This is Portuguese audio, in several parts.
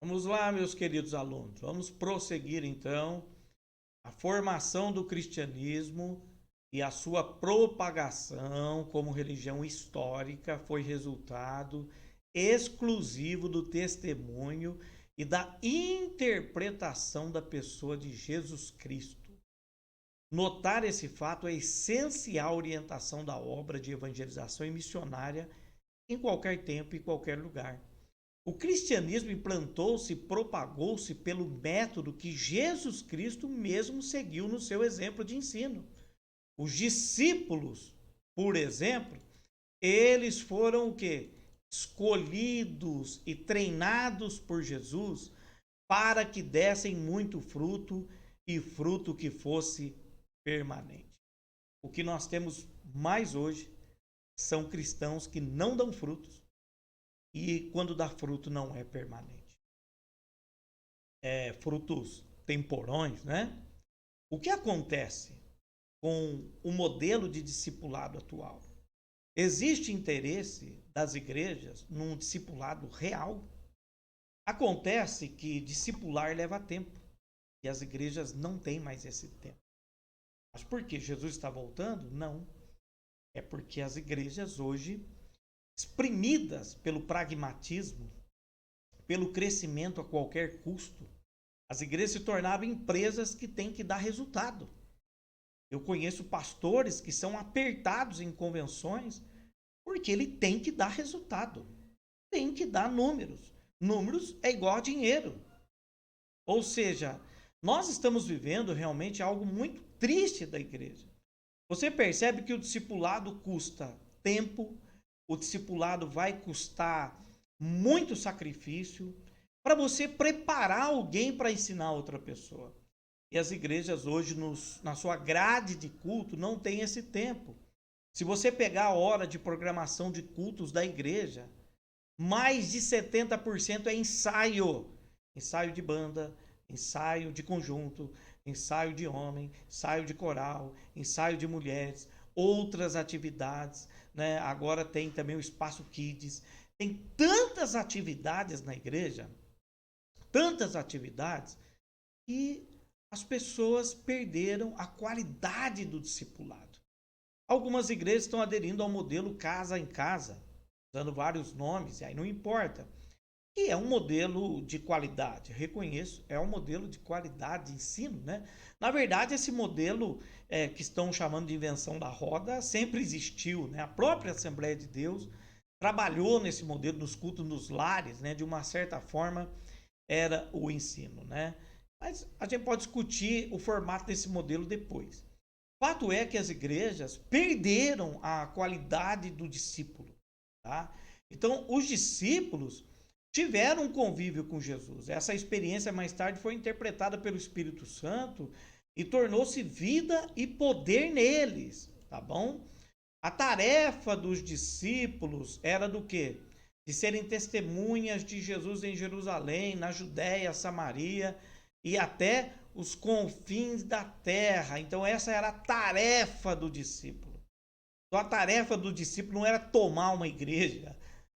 Vamos lá, meus queridos alunos. Vamos prosseguir então a formação do cristianismo e a sua propagação como religião histórica foi resultado exclusivo do testemunho e da interpretação da pessoa de Jesus Cristo. Notar esse fato é essencial à orientação da obra de evangelização e missionária em qualquer tempo e qualquer lugar. O cristianismo implantou-se e propagou-se pelo método que Jesus Cristo mesmo seguiu no seu exemplo de ensino. Os discípulos, por exemplo, eles foram o quê? Escolhidos e treinados por Jesus para que dessem muito fruto e fruto que fosse permanente. O que nós temos mais hoje são cristãos que não dão frutos e quando dá fruto não é permanente. Frutos temporões, né? O que acontece com o modelo de discipulado atual? Existe interesse das igrejas num discipulado real? Acontece que discipular leva tempo e as igrejas não têm mais esse tempo. Mas por que Jesus está voltando? Não. É porque as igrejas hoje, exprimidas pelo pragmatismo, pelo crescimento a qualquer custo, as igrejas se tornaram empresas que têm que dar resultado. Eu conheço pastores que são apertados em convenções porque ele tem que dar resultado, tem que dar números. Números é igual a dinheiro. Ou seja, nós estamos vivendo realmente algo muito triste da igreja. Você percebe que o discipulado custa tempo, o discipulado vai custar muito sacrifício para você preparar alguém para ensinar outra pessoa. E as igrejas hoje, na sua grade de culto, não tem esse tempo. Se você pegar a hora de programação de cultos da igreja, mais de 70% é ensaio. Ensaio de banda, ensaio de conjunto, ensaio de homem, ensaio de coral, ensaio de mulheres, outras atividades, né? Agora tem também o espaço Kids. Tem tantas atividades na igreja, tantas atividades, que as pessoas perderam a qualidade do discipulado. Algumas igrejas estão aderindo ao modelo casa em casa, usando vários nomes, e aí não importa. E é um modelo de qualidade, reconheço, é um modelo de qualidade de ensino, né? Na verdade, esse modelo que estão chamando de invenção da roda sempre existiu, né? A própria Assembleia de Deus trabalhou nesse modelo nos cultos nos lares, né? De uma certa forma era o ensino, né? Mas a gente pode discutir o formato desse modelo depois. Fato é que as igrejas perderam a qualidade do discípulo, tá? Então, os discípulos tiveram um convívio com Jesus. Essa experiência mais tarde foi interpretada pelo Espírito Santo e tornou-se vida e poder neles, tá bom? A tarefa dos discípulos era do quê? De serem testemunhas de Jesus em Jerusalém, na Judéia, Samaria e até os confins da terra. Então essa era a tarefa do discípulo. Então a tarefa do discípulo não era tomar uma igreja.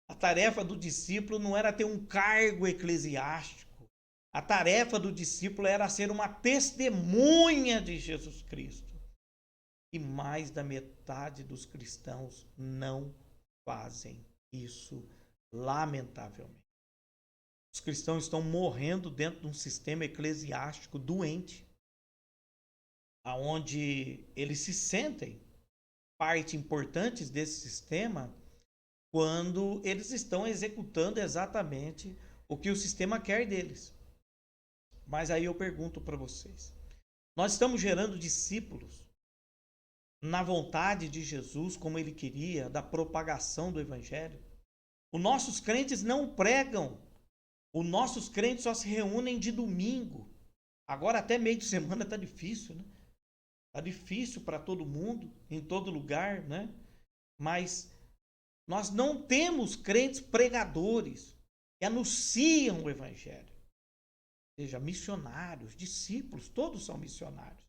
A tarefa do discípulo não era ter um cargo eclesiástico. A tarefa do discípulo era ser uma testemunha de Jesus Cristo. E mais da metade dos cristãos não fazem isso, lamentavelmente. Os cristãos estão morrendo dentro de um sistema eclesiástico doente, aonde eles se sentem parte importante desse sistema quando eles estão executando exatamente o que o sistema quer deles. Mas aí eu pergunto para vocês: nós estamos gerando discípulos na vontade de Jesus, como ele queria, da propagação do evangelho? Os nossos crentes não pregam. Os nossos crentes só se reúnem de domingo. Agora até meio de semana tá difícil, né? Tá difícil para todo mundo, em todo lugar, né? Mas nós não temos crentes pregadores que anunciam o evangelho. Ou seja, missionários, discípulos, todos são missionários.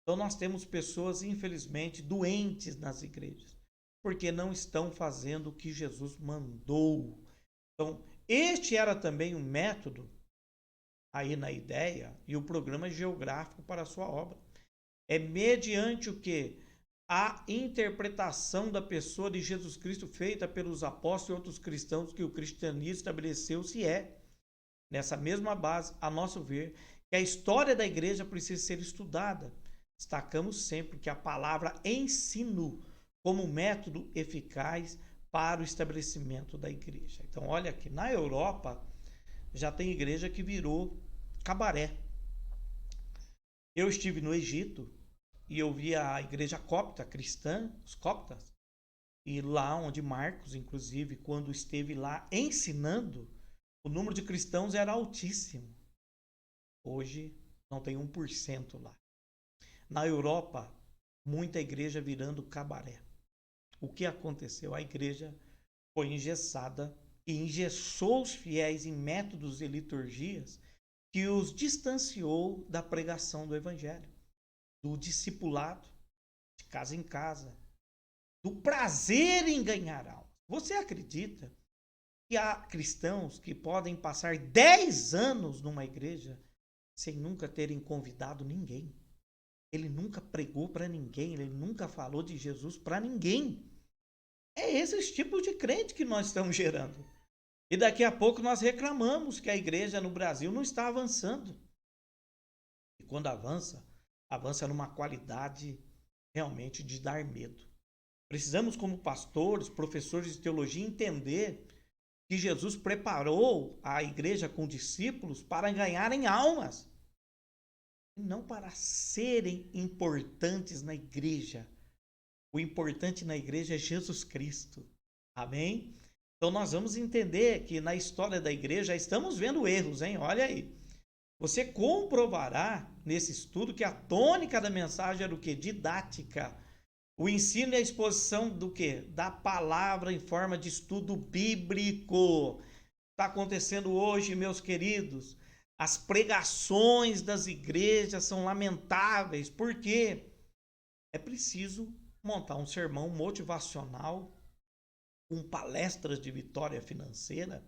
Então nós temos pessoas, infelizmente, doentes nas igrejas, porque não estão fazendo o que Jesus mandou. Então, este era também um método, aí na ideia, e o programa geográfico para a sua obra. É mediante o que? A interpretação da pessoa de Jesus Cristo feita pelos apóstolos e outros cristãos que o cristianismo estabeleceu-se nessa mesma base, a nosso ver, que a história da igreja precisa ser estudada. Destacamos sempre que a palavra ensino como método eficaz para o estabelecimento da igreja. Então, olha aqui, na Europa já tem igreja que virou cabaré. Eu estive no Egito e eu vi a igreja copta, cristã, os coptas, e lá onde Marcos, inclusive, quando esteve lá ensinando, o número de cristãos era altíssimo. Hoje não tem 1% lá. Na Europa, muita igreja virando cabaré. O que aconteceu? A igreja foi engessada e engessou os fiéis em métodos e liturgias que os distanciou da pregação do evangelho, do discipulado, de casa em casa, do prazer em ganhar alma. Você acredita que há cristãos que podem passar 10 anos numa igreja sem nunca terem convidado ninguém? Ele nunca pregou para ninguém, ele nunca falou de Jesus para ninguém. É esse tipo de crente que nós estamos gerando. E daqui a pouco nós reclamamos que a igreja no Brasil não está avançando. E quando avança, avança numa qualidade realmente de dar medo. Precisamos, como pastores, professores de teologia, entender que Jesus preparou a igreja com discípulos para ganharem almas, não para serem importantes na igreja. O importante na igreja é Jesus Cristo. Amém? Então nós vamos entender que na história da igreja já estamos vendo erros, hein? Olha aí. Você comprovará nesse estudo que a tônica da mensagem era o quê? Didática. O ensino e a exposição do quê? Da palavra em forma de estudo bíblico. Está acontecendo hoje, meus queridos. As pregações das igrejas são lamentáveis. Por quê? É preciso montar um sermão motivacional com palestras de vitória financeira,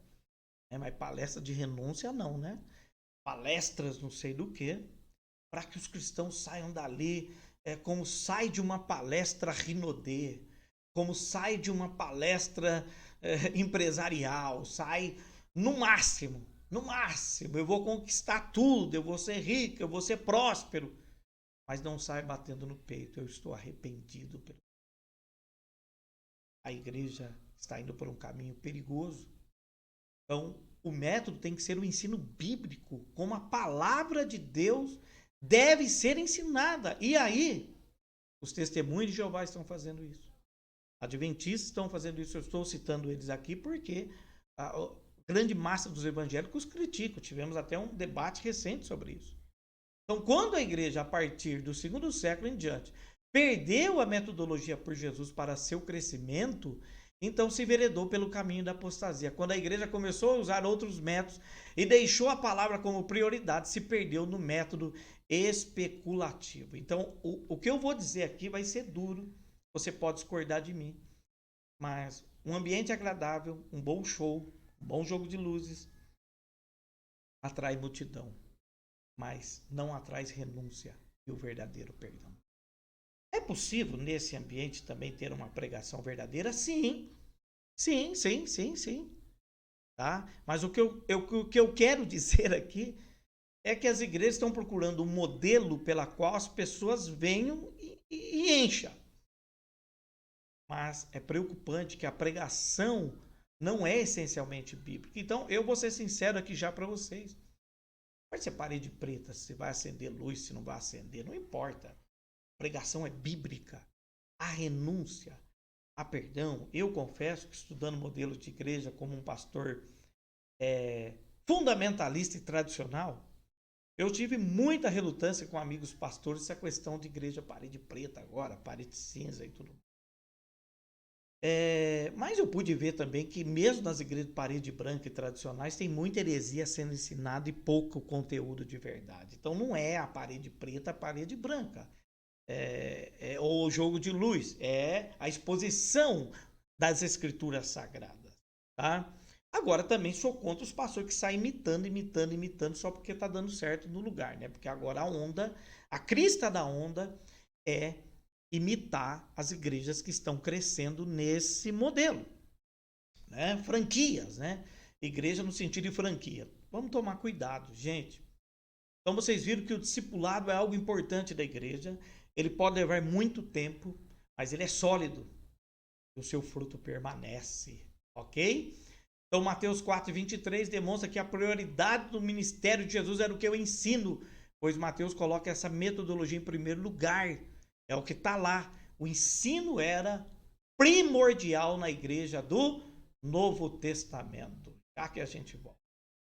né? Mas palestra de renúncia não, né? Palestras não sei do que, para que os cristãos saiam dali como sai de uma palestra Rinodê, como sai de uma palestra empresarial, sai no máximo, eu vou conquistar tudo, eu vou ser rico, eu vou ser próspero, mas não sai batendo no peito, eu estou arrependido. A igreja está indo por um caminho perigoso. Então, o método tem que ser o ensino bíblico, como a palavra de Deus deve ser ensinada. E aí, os testemunhos de Jeová estão fazendo isso. Adventistas estão fazendo isso. Eu estou citando eles aqui porque a grande massa dos evangélicos criticam. Tivemos até um debate recente sobre isso. Então, quando a igreja, a partir do 2º século em diante, perdeu a metodologia por Jesus para seu crescimento, então se enveredou pelo caminho da apostasia. Quando a igreja começou a usar outros métodos e deixou a palavra como prioridade, se perdeu no método especulativo. Então, o que eu vou dizer aqui vai ser duro, você pode discordar de mim, mas um ambiente agradável, um bom show, um bom jogo de luzes, atrai multidão, mas não atrai renúncia e o verdadeiro perdão. É possível nesse ambiente também ter uma pregação verdadeira? Sim. Sim. Tá? Mas o que eu quero dizer aqui é que as igrejas estão procurando um modelo pela qual as pessoas venham e encham. Mas é preocupante que a pregação não é essencialmente bíblica. Então, eu vou ser sincero aqui já para vocês. Pode ser parede preta, se vai acender luz, se não vai acender, não importa. A pregação é bíblica. A renúncia, a perdão. Eu confesso que estudando modelo de igreja como um pastor fundamentalista e tradicional, eu tive muita relutância com amigos pastores essa questão de igreja parede preta agora, parede cinza e tudo. Mas eu pude ver também que mesmo nas igrejas de parede branca e tradicionais tem muita heresia sendo ensinada e pouco conteúdo de verdade. Então não é a parede preta, a parede branca. Ou o jogo de luz, é a exposição das escrituras sagradas, tá? Agora também sou contra os pastores que saem imitando só porque está dando certo no lugar, né? Porque agora a onda, a crista da onda é imitar as igrejas que estão crescendo nesse modelo, né? Franquias, né? Igreja no sentido de franquia. Vamos tomar cuidado, gente. Então vocês viram que o discipulado é algo importante da igreja. Ele pode levar muito tempo, mas ele é sólido. E o seu fruto permanece, ok? Então Mateus 4:23 demonstra que a prioridade do ministério de Jesus era o que eu ensino, pois Mateus coloca essa metodologia em primeiro lugar. É o que está lá. O ensino era primordial na igreja do Novo Testamento. Já que a gente volta.